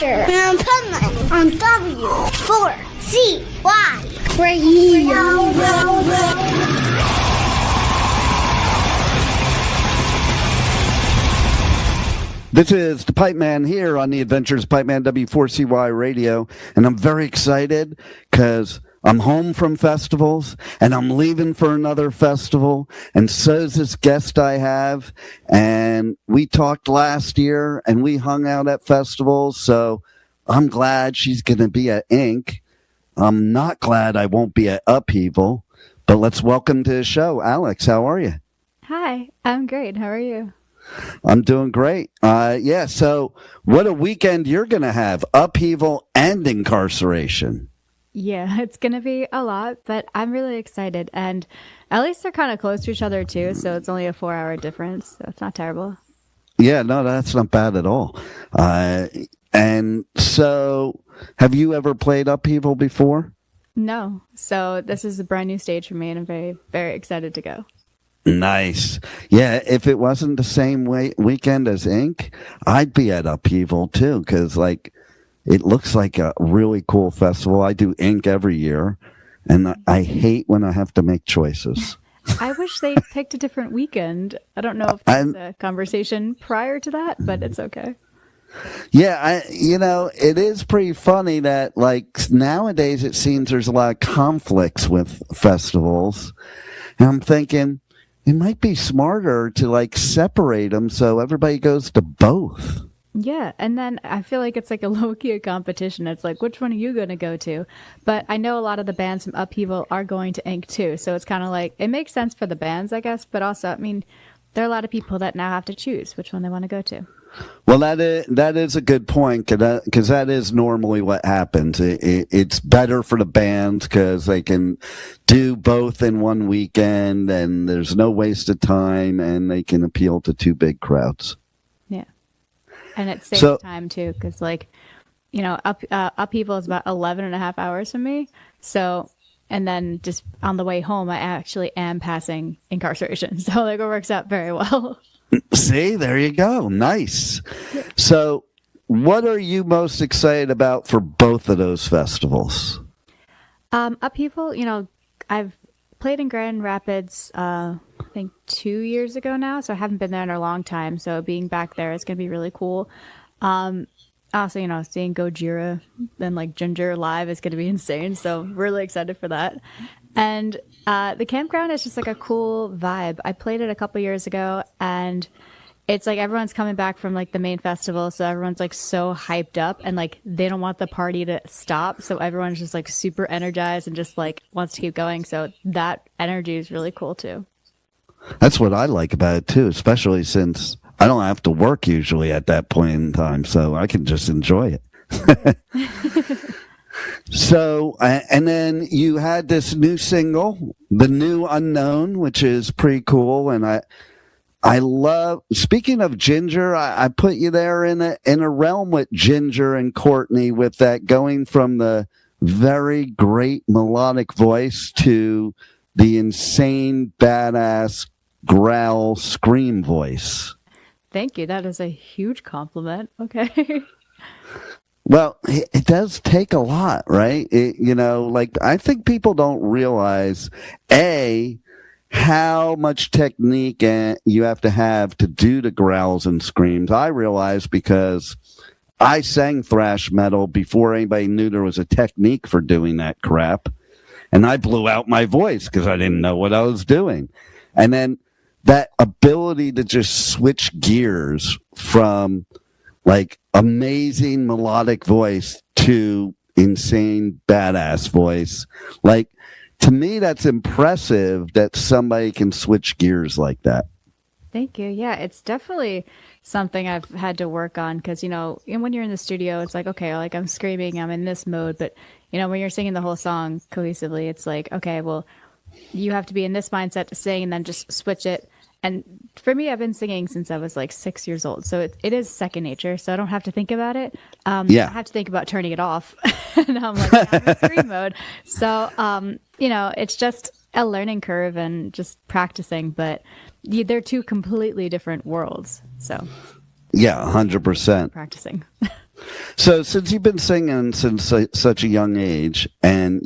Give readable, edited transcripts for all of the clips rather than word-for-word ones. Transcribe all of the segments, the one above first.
Adventure on Pipeman on W4CY Radio. This is the Pipeman here on the Adventures of Pipeman W4CY Radio, and I'm very excited because I'm home from festivals, and I'm leaving for another festival, and so's this guest I have, and we talked last year, and we hung out at festivals, so I'm glad she's going to be at Ink. I'm not glad I won't be at Upheaval, but let's welcome to the show, Alyxx. How are you? Hi, I'm great. How are you? I'm doing great. So what a weekend you're going to have, Upheaval and Inkcarceration. Yeah, it's going to be a lot, but I'm really excited. And at least they're kind of close to each other, too, so it's only a 4-hour difference, so it's not terrible. Yeah, no, that's not bad at all. And so have you ever played Upheaval before? No, so this is a brand new stage for me, and I'm very, very excited to go. Nice. Yeah, if it wasn't the same weekend as Ink, I'd be at Upheaval too, because it looks like a really cool festival. I do Ink every year, and I hate when I have to make choices. I wish they picked a different weekend. I don't know if there's a conversation prior to that, but it's okay. Yeah, it is pretty funny that nowadays it seems there's a lot of conflicts with festivals, and I'm thinking, it might be smarter to separate them so everybody goes to both. Yeah, and then I feel like it's like a low-key competition. It's like, which one are you going to go to? But I know a lot of the bands from Upheaval are going to Ink too, so it's kind of like, it makes sense for the bands, I guess, but also, I mean, there are a lot of people that now have to choose which one they want to go to. Well, that is a good point, because that is normally what happens. It's better for the bands because they can do both in one weekend, and there's no waste of time, and they can appeal to two big crowds. Yeah, and it saves time too, because Upheaval is about 11 and a half hours from me, so. And then just on the way home, I actually am passing Inkcarceration, so it works out very well. See, there you go. Nice. So what are you most excited about for both of those festivals? Upheaval, I've played in Grand Rapids, I think 2 years ago now, so I haven't been there in a long time. So being back there is going to be really cool. Also, seeing Gojira and Jinger live is going to be insane. So really excited for that. And the campground is just a cool vibe. I played it a couple years ago, and it's everyone's coming back from the main festival, so everyone's so hyped up, and they don't want the party to stop, so everyone's just super energized and just wants to keep going. So that energy is really cool too. That's what I like about it too, especially since I don't have to work usually at that point in time, so I can just enjoy it. So, and then you had this new single, The New Unknown, which is pretty cool. And I love, speaking of Jinger, I put you there in a realm with Jinger and Courtney, with that going from the very great melodic voice to the insane badass growl scream voice. Thank you. That is a huge compliment. Okay. Well, it does take a lot, right? I think people don't realize, how much technique you have to do the growls and screams. I realize because I sang thrash metal before anybody knew there was a technique for doing that crap. And I blew out my voice because I didn't know what I was doing. And then that ability to just switch gears from amazing melodic voice to insane badass voice. To me, that's impressive that somebody can switch gears like that. Thank you. Yeah, it's definitely something I've had to work on because, when you're in the studio, it's okay, I'm screaming, I'm in this mode. But, when you're singing the whole song cohesively, it's okay, well, you have to be in this mindset to sing and then just switch it. And for me, I've been singing since I was 6 years old. So it is second nature. So I don't have to think about it. I have to think about turning it off. And I'm I'm in scream mode. So, it's just a learning curve and just practicing. But they're two completely different worlds. So. Yeah, 100%. Practicing. So since you've been singing since such a young age and,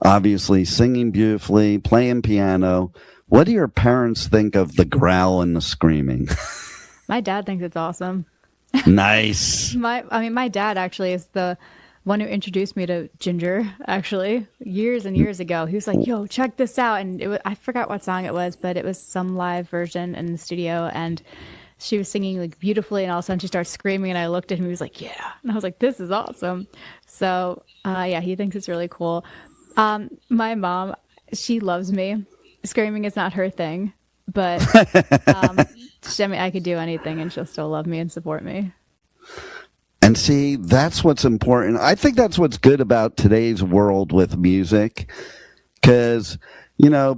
obviously singing beautifully, playing piano, what do your parents think of the growl and the screaming? My dad thinks it's awesome. Nice. My dad actually is the one who introduced me to Jinger, actually, years and years ago. He was like, yo, check this out. And I forgot what song it was, but it was some live version in the studio. And she was singing like beautifully. And all of a sudden she starts screaming. And I looked at him. He was like, yeah. And I was like, this is awesome. So, yeah, he thinks it's really cool. My mom, she loves me. Screaming is not her thing. But, I could do anything and she'll still love me and support me. And see, that's what's important. I think that's what's good about today's world with music. Because,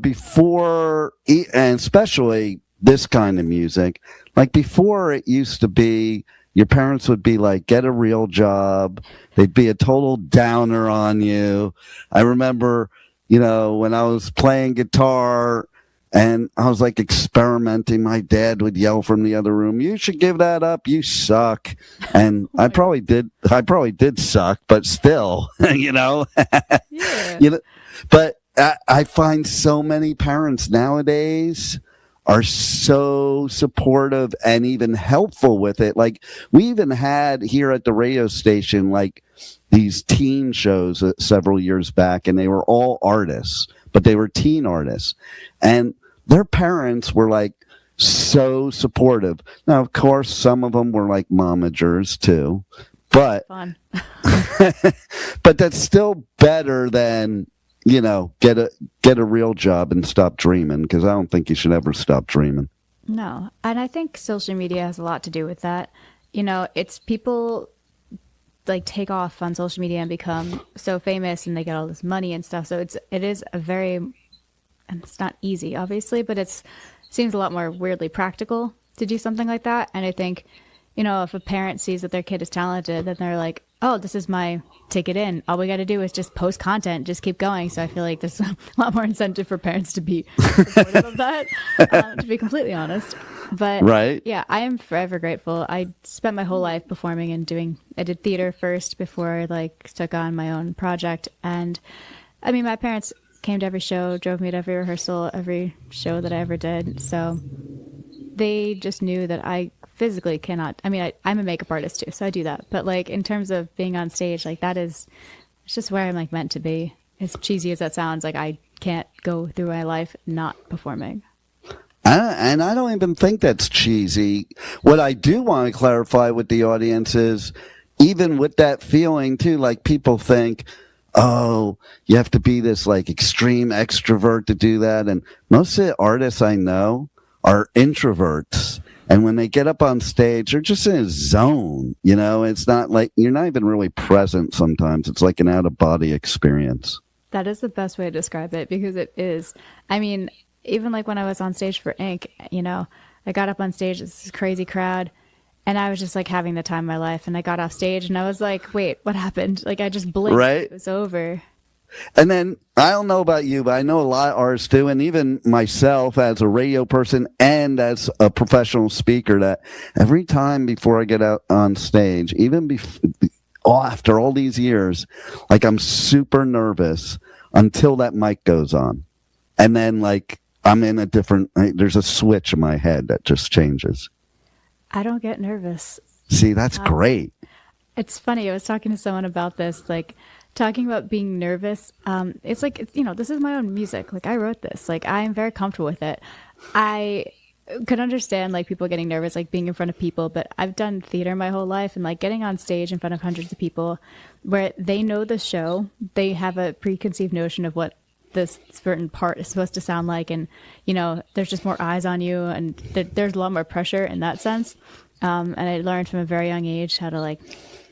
before, and especially this kind of music, like before it used to be, your parents would be like, get a real job. They'd be a total downer on you. I remember, when I was playing guitar and I was like experimenting, my dad would yell from the other room, you should give that up. You suck. And I probably did suck, but still, Yeah. But I find so many parents nowadays are so supportive and even helpful with it. Like we even had here at the radio station, like these teen shows several years back, and they were all artists, but they were teen artists. And their parents were like so supportive. Now, of course, some of them were like momagers too, but, fun. but that's still better than, get a real job and stop dreaming, because I don't think you should ever stop dreaming. No. And I think social media has a lot to do with that. It's people like take off on social media and become so famous and they get all this money and stuff. So it is a very, and it's not easy, obviously, but seems a lot more weirdly practical to do something like that. And I think, if a parent sees that their kid is talented, then they're like, oh, this is my ticket in. All we got to do is just post content, just keep going. So I feel like there's a lot more incentive for parents to be supportive of that, to be completely honest. But right. Yeah, I am forever grateful. I spent my whole life performing and I did theater first before I took on my own project. And I mean, my parents came to every show, drove me to every rehearsal, every show that I ever did. So they just knew that I physically cannot. I mean, I'm a makeup artist too, so I do that. But in terms of being on stage, it's just where I'm meant to be. As cheesy as that sounds, I can't go through my life not performing. And I don't even think that's cheesy. What I do want to clarify with the audience is, even with that feeling too, people think, oh, you have to be this extreme extrovert to do that. And most of the artists I know are introverts. And when they get up on stage, they're just in a zone. It's not you're not even really present sometimes. It's like an out-of-body experience. That is the best way to describe it, because it is. I mean, even when I was on stage for Ink, I got up on stage, this crazy crowd, and I was just having the time of my life. And I got off stage and I was like, wait, what happened? I just blinked. Right. It was over. And then, I don't know about you, but I know a lot of artists do, and even myself as a radio person and as a professional speaker, that every time before I get out on stage, even after all these years, I'm super nervous until that mic goes on. And then, I'm in a different, there's a switch in my head that just changes. I don't get nervous. See, that's great. It's funny. I was talking to someone about this, talking about being nervous. It's this is my own music. I wrote this. I'm very comfortable with it. I could understand people getting nervous, being in front of people, but I've done theater my whole life, and getting on stage in front of hundreds of people where they know the show, they have a preconceived notion of what this certain part is supposed to sound like, and there's just more eyes on you, and there's a lot more pressure in that sense. And I learned from a very young age how to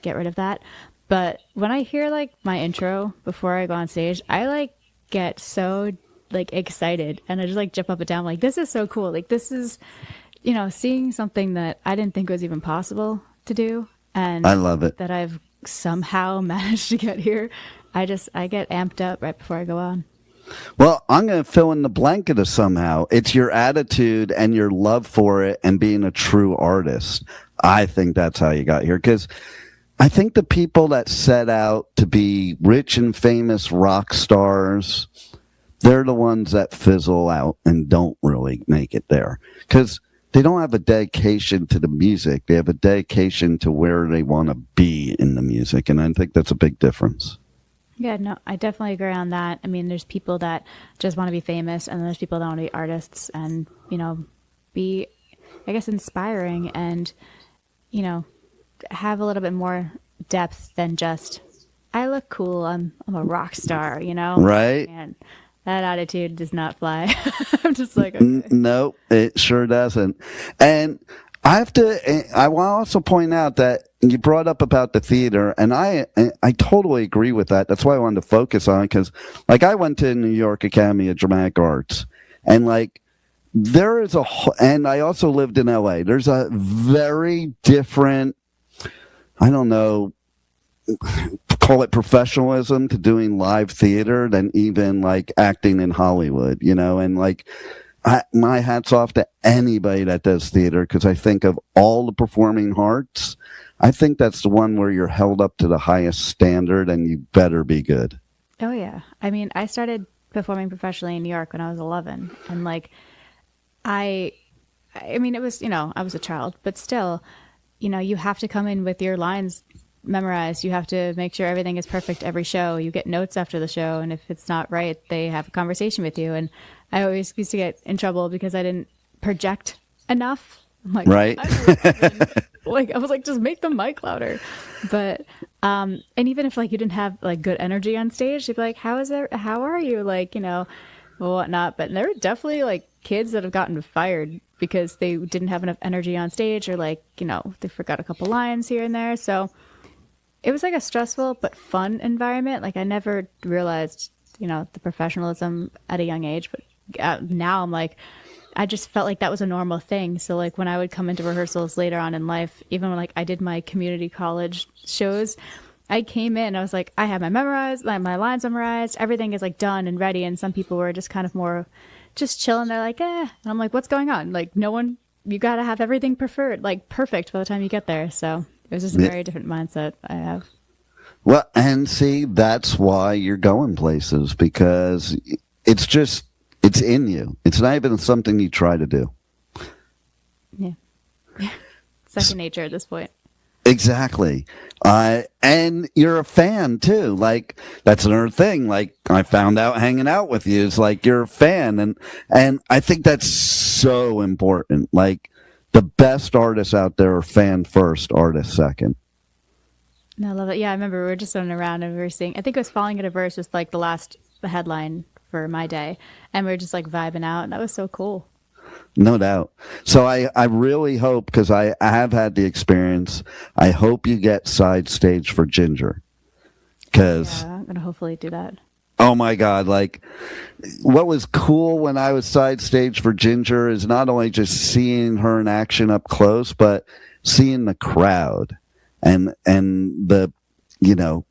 get rid of that. But when I hear my intro before I go on stage, I get so excited, and I just jump up and down, this is so cool. This is, seeing something that I didn't think was even possible to do, and I love it, that I've somehow managed to get here. I get amped up right before I go on. Well, I'm going to fill in the blanket of somehow. It's your attitude and your love for it and being a true artist. I think that's how you got here. Because I think the people that set out to be rich and famous rock stars, they're the ones that fizzle out and don't really make it there. Because they don't have a dedication to the music. They have a dedication to where they want to be in the music. And I think that's a big difference. Yeah, no, I definitely agree on that. I mean, there's people that just want to be famous, and there's people that want to be artists and, be, I guess, inspiring and, have a little bit more depth than just, I look cool, I'm a rock star, Right. And that attitude does not fly. I'm just like, okay. No, it sure doesn't. And I want to also point out that you brought up about the theater, and I totally agree with that. That's why I wanted to focus on it, because, I went to New York Academy of Dramatic Arts, and, there is and I also lived in LA. There's a very different, I don't know, call it professionalism to doing live theater than even, acting in Hollywood, and, my hat's off to anybody that does theater, because I think of all the performing arts, I think that's the one where you're held up to the highest standard and you better be good. Oh, yeah. I mean, I started performing professionally in New York when I was 11. And I mean, it was, I was a child, but still, you have to come in with your lines memorized. You have to make sure everything is perfect every show. You get notes after the show. And if it's not right, they have a conversation with you. And I always used to get in trouble because I didn't project enough. I'm like, right. I was like, just make the mic louder. But, and even if you didn't have good energy on stage, they'd be like, how are you? Whatnot. But there were definitely kids that have gotten fired because they didn't have enough energy on stage, or they forgot a couple lines here and there. So it was a stressful but fun environment. I never realized, the professionalism at a young age, but now I'm I just felt like that was a normal thing. So when I would come into rehearsals later on in life, even when I did my community college shows, I came in, I was I have my lines memorized, everything is done and ready. And some people were just kind of more just chilling. They're and I'm what's going on? No one, you got to have everything perfect by the time you get there. So it was just a very different mindset I have. Well, and see, that's why you're going places, because it's in you. It's not even something you try to do. Yeah. Second nature at this point. Exactly. And you're a fan too. That's another thing. I found out hanging out with you is you're a fan. And I think that's so important. The best artists out there are fan first, artist second. No, I love it. Yeah, I remember we were just running around and we were seeing, I think it was Falling at a Verse was the headline for my day. And we were just vibing out. And that was so cool. No doubt. So I really hope, because I have had the experience, I hope you get side stage for Jinger. Because I'm going to hopefully do that. Oh my God. What was cool when I was side stage for Jinger is not only just seeing her in action up close, but seeing the crowd and the,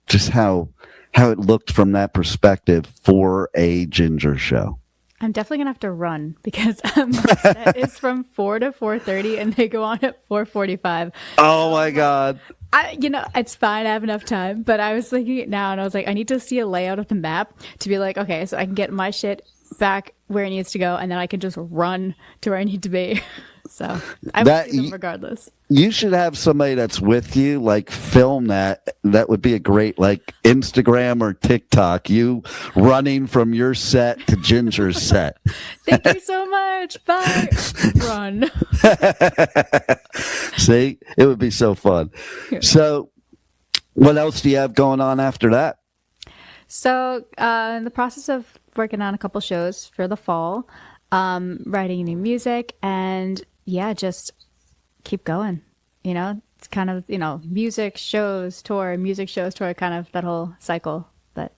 just how it looked from that perspective for a Jinger show. I'm definitely going to have to run because my set is from 4 to 4:30 and they go on at 4:45. Oh my God. It's fine. I have enough time, but I was thinking it now and I was I need to see a layout of the map to be okay, so I can get my shit back where it needs to go and then I can just run to where I need to be. So I will see them regardless. You should have somebody that's with you, film that. That would be a great, Instagram or TikTok. You running from your set to Ginger's set. Thank you so much. Bye. Run. See, it would be so fun. So, what else do you have going on after that? So, in the process of working on a couple shows for the fall, writing new music, and just keep going. It's kind of, music shows tour, kind of that whole cycle. But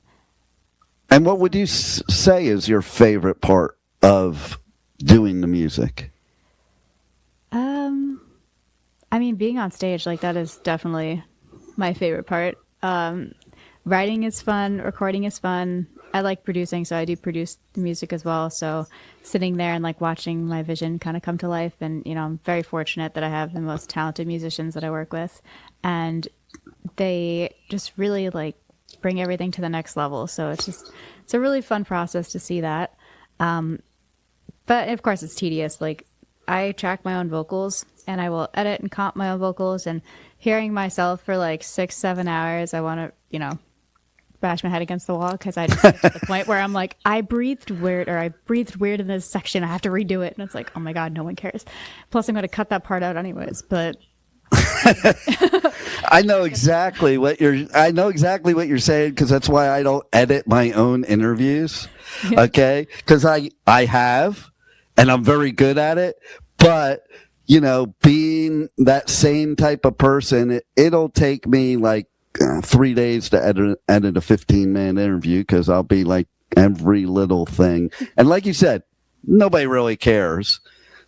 and what would you say is your favorite part of doing the music? I mean, being on stage, that is definitely my favorite part. writing is fun, recording is fun. I like producing, so I do produce the music as well. So sitting there and like watching my vision kind of come to life. And, you know, I'm very fortunate that I have the most talented musicians that I work with. And they just really like bring everything to the next level. So it's a really fun process to see that. But of course it's tedious. Like I track my own vocals and I will edit and comp my own vocals, and hearing myself for like 6-7 hours, I want to, you know, bash my head against the wall because I just get to the point where I'm like, I breathed weird in this section. I have to redo it. And it's like, oh my God, no one cares. Plus I'm going to cut that part out anyways, but I know exactly what you're saying, because that's why I don't edit my own interviews. Okay. Because I have, and I'm very good at it, but you know, being that same type of person, it'll take me like 3 days to edit a 15-minute interview, because I'll be like every little thing. And like you said, nobody really cares.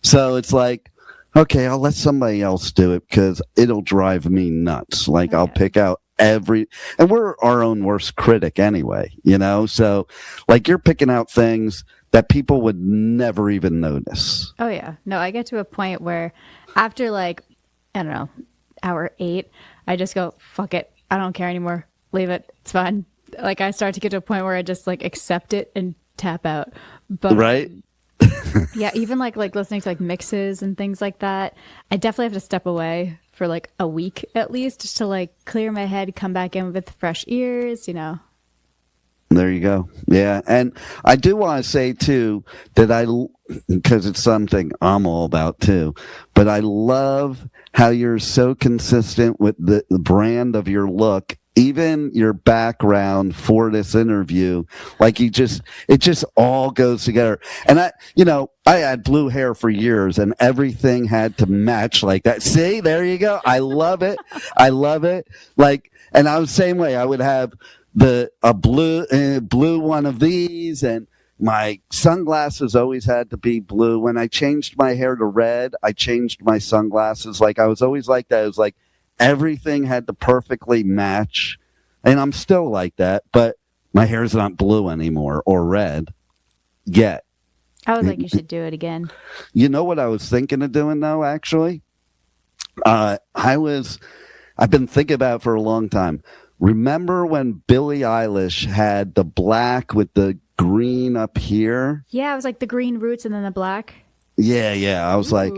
So it's like, okay, I'll let somebody else do it because it'll drive me nuts. Like I'll pick out and we're our own worst critic anyway, you know? So like you're picking out things that people would never even notice. Oh yeah. No, I get to a point where after like, I don't know, hour 8, I just go, fuck it. I don't care anymore. Leave it. It's fine. Like I start to get to a point where I just like accept it and tap out. But right. Yeah, even like listening to like mixes and things like that, I definitely have to step away for like a week at least, just to like clear my head, come back in with fresh ears, you know. There you go. Yeah. And I do want to say too that because it's something I'm all about too, but I love how you're so consistent with the brand of your look, even your background for this interview. Like it just all goes together. And I had blue hair for years and everything had to match like that. See, there you go. I love it. I love it. Like, and I was the same way. I would have a blue one of these, and my sunglasses always had to be blue. When I changed my hair to red, I changed my sunglasses. Like I was always like that. It was like everything had to perfectly match, and I'm still like that, but my hair's not blue anymore or red yet. I was like, you should do it again. You know what I was thinking of doing though, actually? I've been thinking about it for a long time. Remember when Billie Eilish had the black with the green up here? Yeah, it was like the green roots and then the black. Yeah. I was like,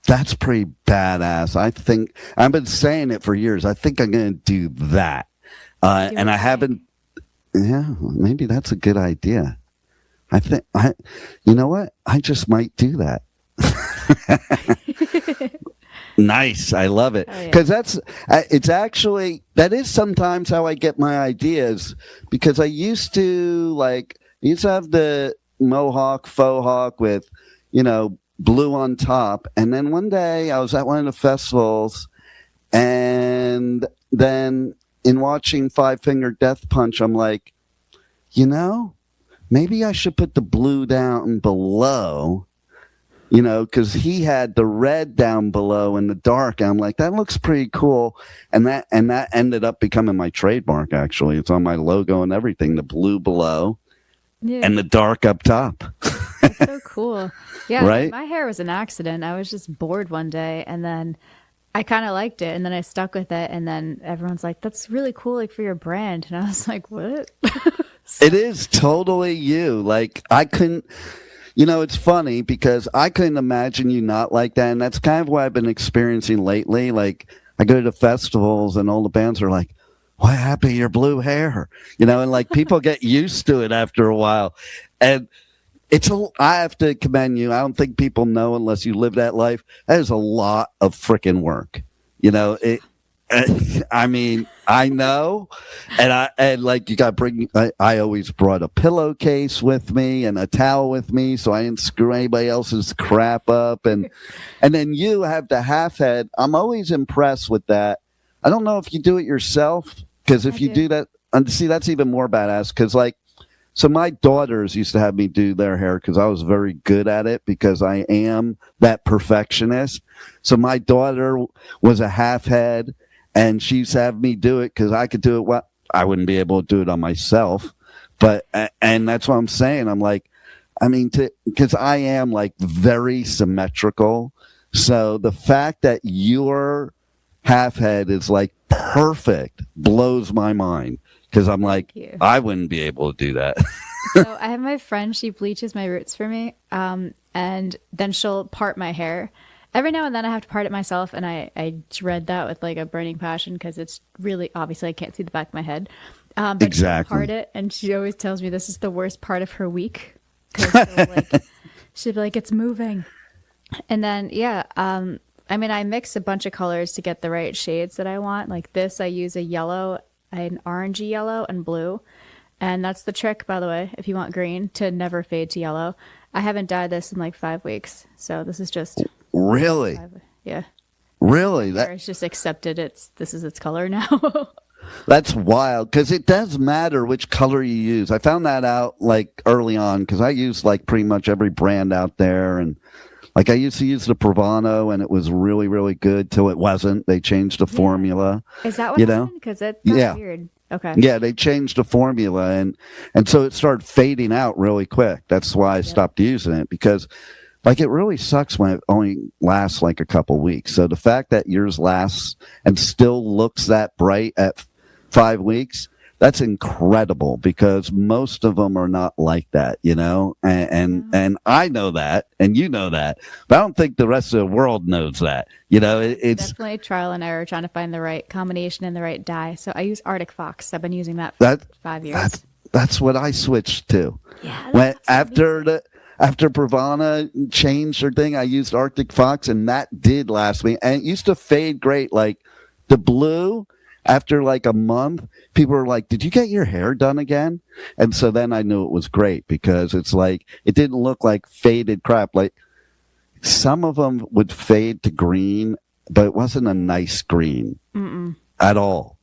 that's pretty badass. I think I've been saying it for years. I think I'm going to do that. And I haven't. Yeah, maybe that's a good idea. You know what? I just might do that. Nice. I love it. Because that is sometimes how I get my ideas, because I used to have the mohawk, faux hawk with, blue on top. And then one day I was at one of the festivals, and then in watching Five Finger Death Punch, I'm like, maybe I should put the blue down below. Because he had the red down below in the dark. And I'm like, that looks pretty cool. And that ended up becoming my trademark, actually. It's on my logo and everything, the blue below and the dark up top. That's so cool. Yeah, right? My hair was an accident. I was just bored one day, and then I kind of liked it, and then I stuck with it, and then everyone's like, that's really cool, like, for your brand. And I was like, what? It is totally you. Like, I couldn't... it's funny because I couldn't imagine you not like that. And that's kind of what I've been experiencing lately. Like, I go to festivals and all the bands are like, what happened to your blue hair? And like people get used to it after a while. And I have to commend you. I don't think people know unless you live that life. That is a lot of freaking work. I mean, I know, and like you got to bring. I always brought a pillowcase with me and a towel with me, so I didn't screw anybody else's crap up. And then you have the half head. I'm always impressed with that. I don't know if you do it yourself, because if you do that, and see, that's even more badass. Because so my daughters used to have me do their hair because I was very good at it, because I am that perfectionist. So my daughter was a half head. And she used to have me do it because I could do it well. I wouldn't be able to do it on myself. But, and that's what I'm saying. I'm like, I mean, because I am like very symmetrical. So the fact that your half head is like perfect blows my mind. Because I'm like, I wouldn't be able to do that. So I have my friend, she bleaches my roots for me. And then she'll part my hair. Every now and then I have to part it myself. And I dread that with like a burning passion because it's really, obviously I can't see the back of my head. But exactly. She'll part it. And she always tells me this is the worst part of her week. Because she'll be like, it's moving. And then, I mean, I mix a bunch of colors to get the right shades that I want. Like this, I use a yellow, an orangey yellow, and blue. And that's the trick, by the way, if you want green, to never fade to yellow. I haven't dyed this in like 5 weeks. So this is just... Really? Yeah. Really? It's just accepted. This is its color now. That's wild, because it does matter which color you use. I found that out like early on, because I used like pretty much every brand out there. And like I used to use the Pravano, and it was really, really good till it wasn't. They changed the formula. Is that what happened? Because that's weird. Okay. Yeah, they changed the formula, and so it started fading out really quick. That's why I stopped using it, because like it really sucks when it only lasts like a couple weeks. So the fact that yours lasts and still looks that bright at 5 weeks, that's incredible, because most of them are not like that, you know? And I know that, and you know that, but I don't think the rest of the world knows that. You know, it's definitely trial and error trying to find the right combination and the right dye. So I use Arctic Fox. I've been using that for 5 years. That's what I switched to. Yeah. After Pravana changed her thing, I used Arctic Fox, and that did last me. And it used to fade great. Like the blue, after like a month, people were like, did you get your hair done again? And so then I knew it was great, because it's like, it didn't look like faded crap. Like some of them would fade to green, but it wasn't a nice green at all.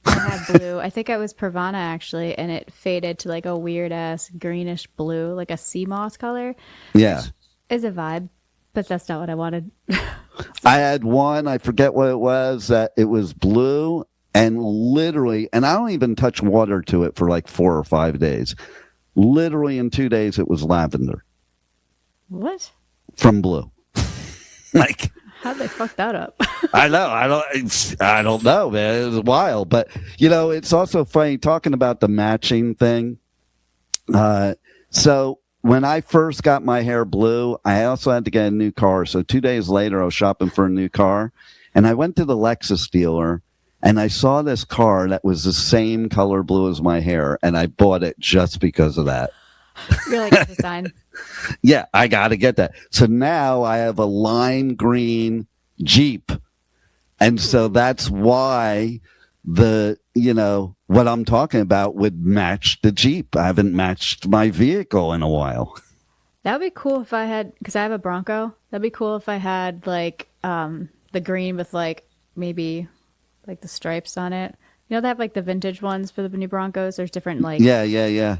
I had blue. I think it was Pravana actually, and it faded to like a weird ass greenish blue, like a sea moss color. Yeah. Is a vibe, but that's not what I wanted. I had one, I forget what it was, that it was blue, and literally, and I don't even touch water to it for like 4 or 5 days. Literally in 2 days, it was lavender. What? From blue. Like, how'd they fuck that up? I know. I don't know, man. It was wild. But, you know, it's also funny talking about the matching thing. So when I first got my hair blue, I also had to get a new car. So 2 days later, I was shopping for a new car. And I went to the Lexus dealer, and I saw this car that was the same color blue as my hair. And I bought it just because of that. You're like, it's a sign. Yeah, I got to get that. So now I have a lime green Jeep. And so that's why what I'm talking about would match the Jeep. I haven't matched my vehicle in a while. That would be cool if I had, because I have a Bronco. That'd be cool if I had like the green with like maybe like the stripes on it. You know, they have like the vintage ones for the new Broncos. There's different like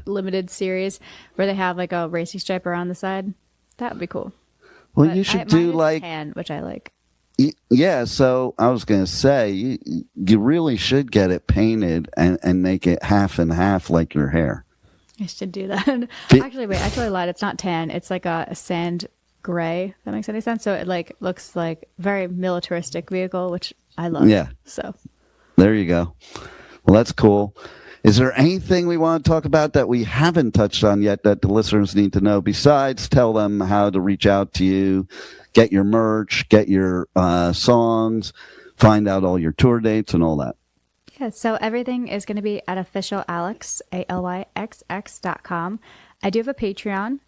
limited series where they have like a racing stripe around the side. That would be cool. Well, you should do like tan, which I like. Yeah, so I was going to say you really should get it painted and make it half and half like your hair. I should do that. Actually, I lied. It's not tan. It's like a sand gray. If that makes any sense. So it like looks like very militaristic vehicle, which I love. Yeah. So. There you go. Well, that's cool. Is there anything we want to talk about that we haven't touched on yet that the listeners need to know, besides tell them how to reach out to you, get your merch, get your songs, find out all your tour dates and all that? Yeah, so everything is going to be at official Alyxx, ALYXX.com. I do have a Patreon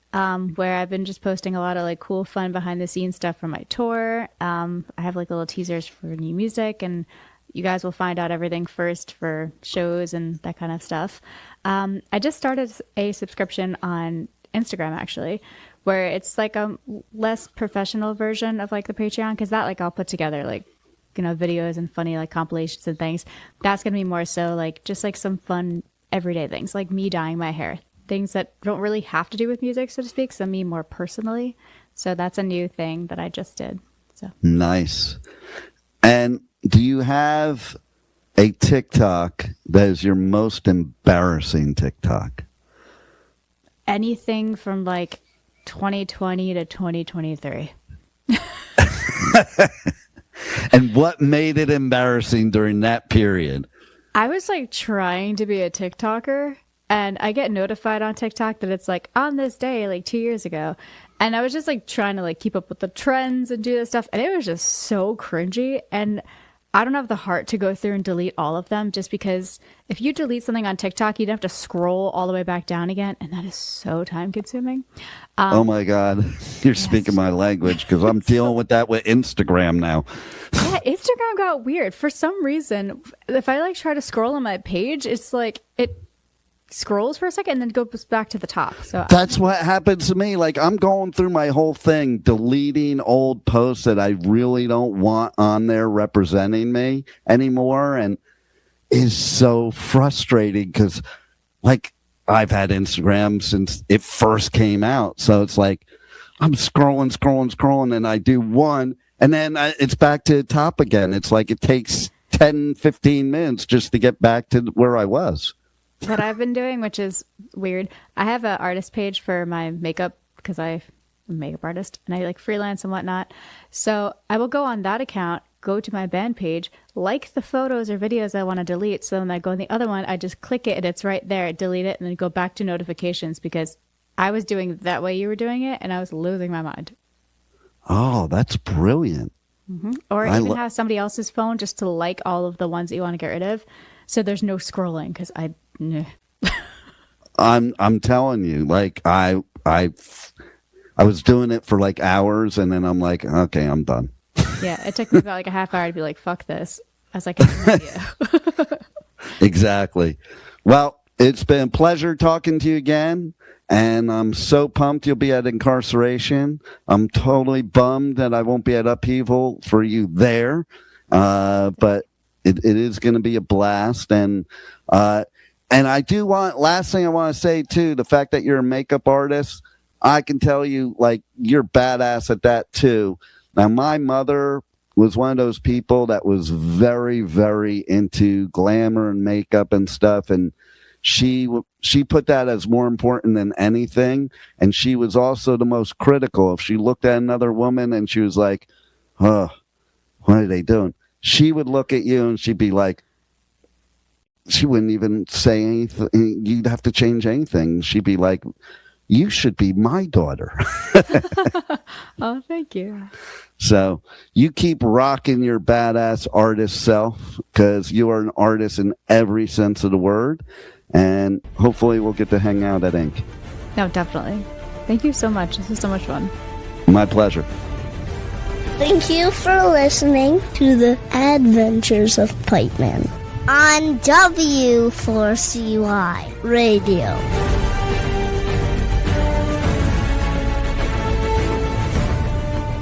where I've been just posting a lot of like cool, fun behind the scenes stuff from my tour. I have like little teasers for new music, and you guys will find out everything first for shows and that kind of stuff. I just started a subscription on Instagram, actually, where it's like a less professional version of like the Patreon, because that like I'll put together like, you know, videos and funny like compilations and things. That's going to be more so like just like some fun everyday things, like me dyeing my hair, things that don't really have to do with music, so to speak, so me more personally. So that's a new thing that I just did. So nice. And do you have a TikTok that is your most embarrassing TikTok? Anything from like 2020 to 2023. And what made it embarrassing during that period? I was like trying to be a TikToker, and I get notified on TikTok that it's like on this day, like 2 years ago. And I was just like trying to like keep up with the trends and do this stuff. And it was just so cringy. And I don't have the heart to go through and delete all of them, just because if you delete something on TikTok, you'd have to scroll all the way back down again. And that is so time consuming. Oh my God. You're speaking my language, because I'm dealing with that with Instagram now. Yeah, Instagram got weird. For some reason, if I like try to scroll on my page, it's like it scrolls for a second and then goes back to the top. So that's what happens to me. Like, I'm going through my whole thing, deleting old posts that I really don't want on there representing me anymore, and is so frustrating because, like, I've had Instagram since it first came out. So it's like I'm scrolling, and I do one, and then it's back to the top again. It's like it takes 10, 15 minutes just to get back to where I was. What I've been doing, which is weird, I have an artist page for my makeup because I'm a makeup artist and I like freelance and whatnot. So I will go on that account, go to my band page, like the photos or videos I want to delete. So when I go on the other one, I just click it and it's right there, delete it, and then go back to notifications, because I was doing it that way you were doing it and I was losing my mind. Oh, that's brilliant. Mm-hmm. Or even have somebody else's phone just to like all of the ones that you want to get rid of. So there's no scrolling, because I'm telling you, like I was doing it for like hours, and then I'm like, okay, I'm done. Yeah, it took me about like a half hour to be like, fuck this. I was like, I have no idea. Exactly. Well, it's been a pleasure talking to you again, and I'm so pumped you'll be at Incarceration. I'm totally bummed that I won't be at Upheaval for you there, but it is going to be a blast. And I do last thing I want to say too, the fact that you're a makeup artist, I can tell you, like, you're badass at that too. Now, my mother was one of those people that was very, very into glamour and makeup and stuff. And she put that as more important than anything. And she was also the most critical. If she looked at another woman and she was like, oh, what are they doing? She would look at you and she'd be like, she wouldn't even say anything. You'd have to change anything. She'd be like, you should be my daughter. Oh, thank you. So you keep rocking your badass artist self, because you are an artist in every sense of the word. And hopefully we'll get to hang out at Ink. No, definitely. Thank you so much. This was so much fun. My pleasure. Thank you for listening to the Adventures of Pipeman on W4CY Radio.